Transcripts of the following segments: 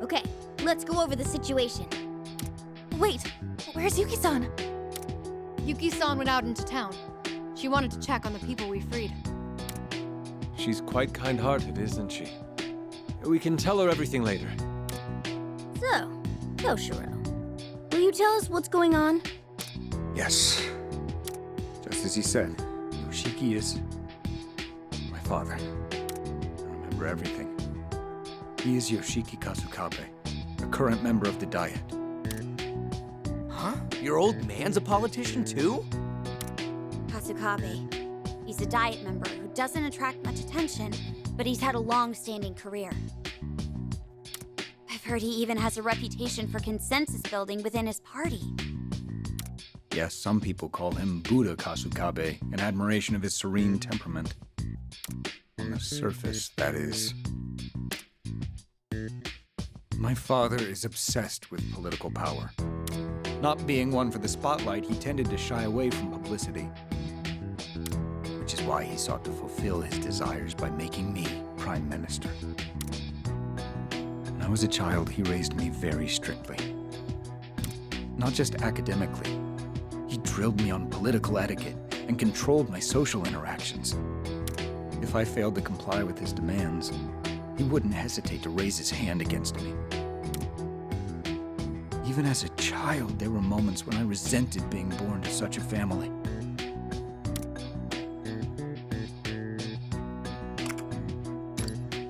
Okay, let's go over the situation. Wait, where's Yuki-san? Yuki-san went out into town. She wanted to check on the people we freed. She's quite kind-hearted, isn't she? We can tell her everything later. So, Koshiro, will you tell us what's going on? Yes. Just as he said, Yoshiki is my father. I remember everything. He is Yoshiki Kasukabe, a current member of the Diet. Huh? Your old man's a politician too? Kasukabe. He's a Diet member who doesn't attract much attention, but he's had a long-standing career. I've heard he even has a reputation for consensus building within his party. Yes, some people call him Buddha Kasukabe, in admiration of his serene temperament. On the surface, that is. My father is obsessed with political power. Not being one for the spotlight, he tended to shy away from publicity. Which is why he sought to fulfill his desires by making me Prime Minister. When I was a child, he raised me very strictly. Not just academically. He drilled me on political etiquette and controlled my social interactions. If I failed to comply with his demands, he wouldn't hesitate to raise his hand against me. Even as a child, there were moments when I resented being born to such a family.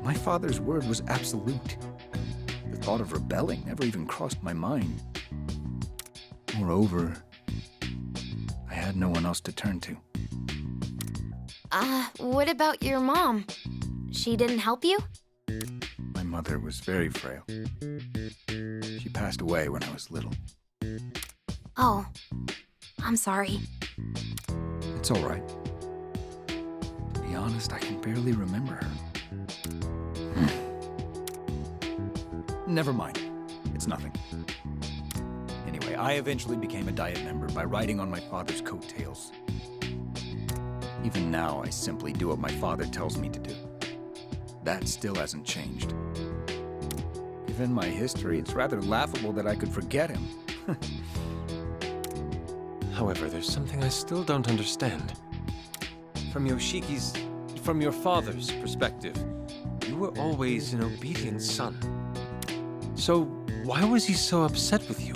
My father's word was absolute. The thought of rebelling never even crossed my mind. Moreover, I had no one else to turn to. What about your mom? She didn't help you? My mother was very frail. She passed away when I was little. Oh, I'm sorry. It's all right. To be honest, I can barely remember her. Never mind. It's nothing. Anyway, I eventually became a Diet member by riding on my father's coattails. Even now, I simply do what my father tells me to do. That still hasn't changed. Given my history, it's rather laughable that I could forget him. However, there's something I still don't understand. From your father's perspective, you were always an obedient son. So, why was he so upset with you?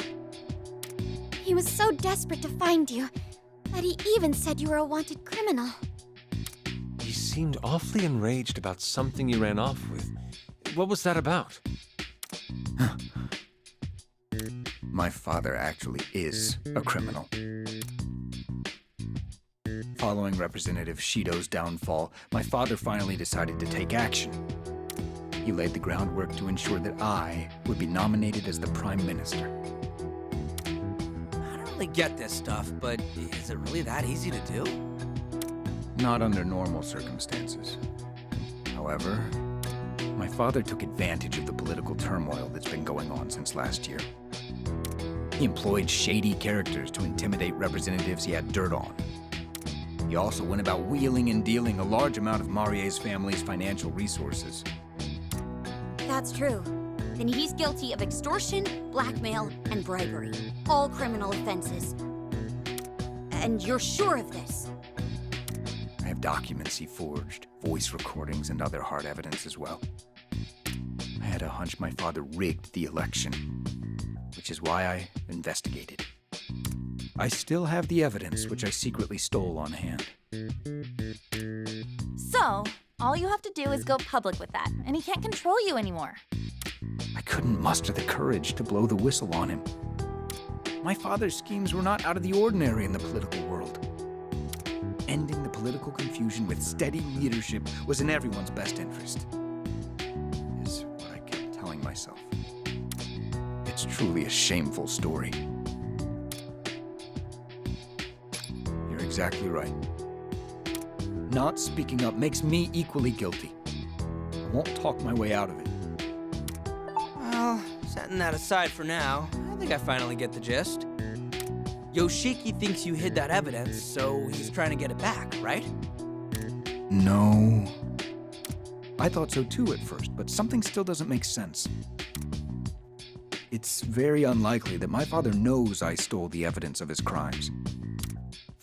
He was so desperate to find you that he even said you were a wanted criminal. He seemed awfully enraged about something you ran off with. What was that about? My father actually is a criminal. Following Representative Shido's downfall, my father finally decided to take action. He laid the groundwork to ensure that I would be nominated as the Prime Minister. I don't really get this stuff, but is it really that easy to do? Not under normal circumstances. However, my father took advantage of the political turmoil that's been going on since last year. He employed shady characters to intimidate representatives he had dirt on. He also went about wheeling and dealing a large amount of Marie's family's financial resources. That's true. Then he's guilty of extortion, blackmail, and bribery. All criminal offenses. And you're sure of this? I have documents he forged, voice recordings, and other hard evidence as well. I had a hunch my father rigged the election, which is why I investigated. I still have the evidence which I secretly stole on hand. So, all you have to do is go public with that, and he can't control you anymore. I couldn't muster the courage to blow the whistle on him. My father's schemes were not out of the ordinary in the political world. Ending the political confusion with steady leadership was in everyone's best interest, is what I kept telling myself. It's truly a shameful story. You're exactly right. Not speaking up makes me equally guilty. I won't talk my way out of it. Well, setting that aside for now, I think I finally get the gist. Yoshiki thinks you hid that evidence, so he's trying to get it back, right? No. I thought so too at first, but something still doesn't make sense. it's very unlikely that my father knows I stole the evidence of his crimes.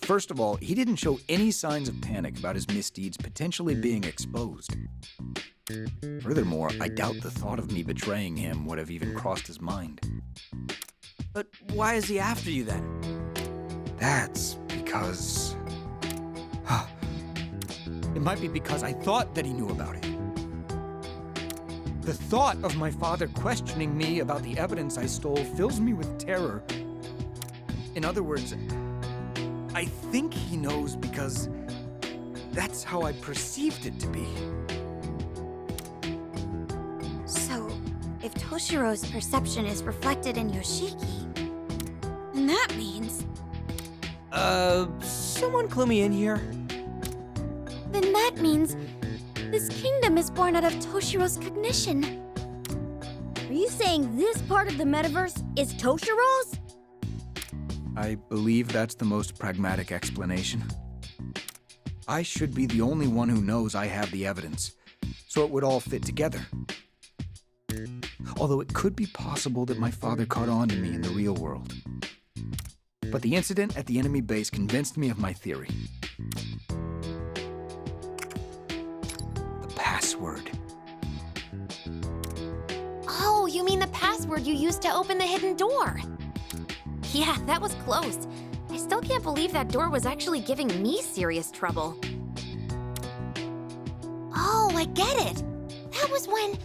First of all, he didn't show any signs of panic about his misdeeds potentially being exposed. Furthermore, I doubt the thought of me betraying him would have even crossed his mind. But why is he after you then? That's because... It might be because I thought that he knew about it. The thought of my father questioning me about the evidence I stole fills me with terror. In other words, I think he knows because that's how I perceived it to be. So, if Toshiro's perception is reflected in Yoshiki, then that means... Someone clue me in here? Then that means this kingdom is born out of Toshiro's cognition. Are you saying this part of the metaverse is Toshiro's? I believe that's the most pragmatic explanation. I should be the only one who knows I have the evidence, so it would all fit together. Although it could be possible that my father caught on to me in the real world. But the incident at the enemy base convinced me of my theory. The password. Oh, you mean the password you used to open the hidden door? Yeah, that was close. I still can't believe that door was actually giving me serious trouble. Oh, I get it. That was when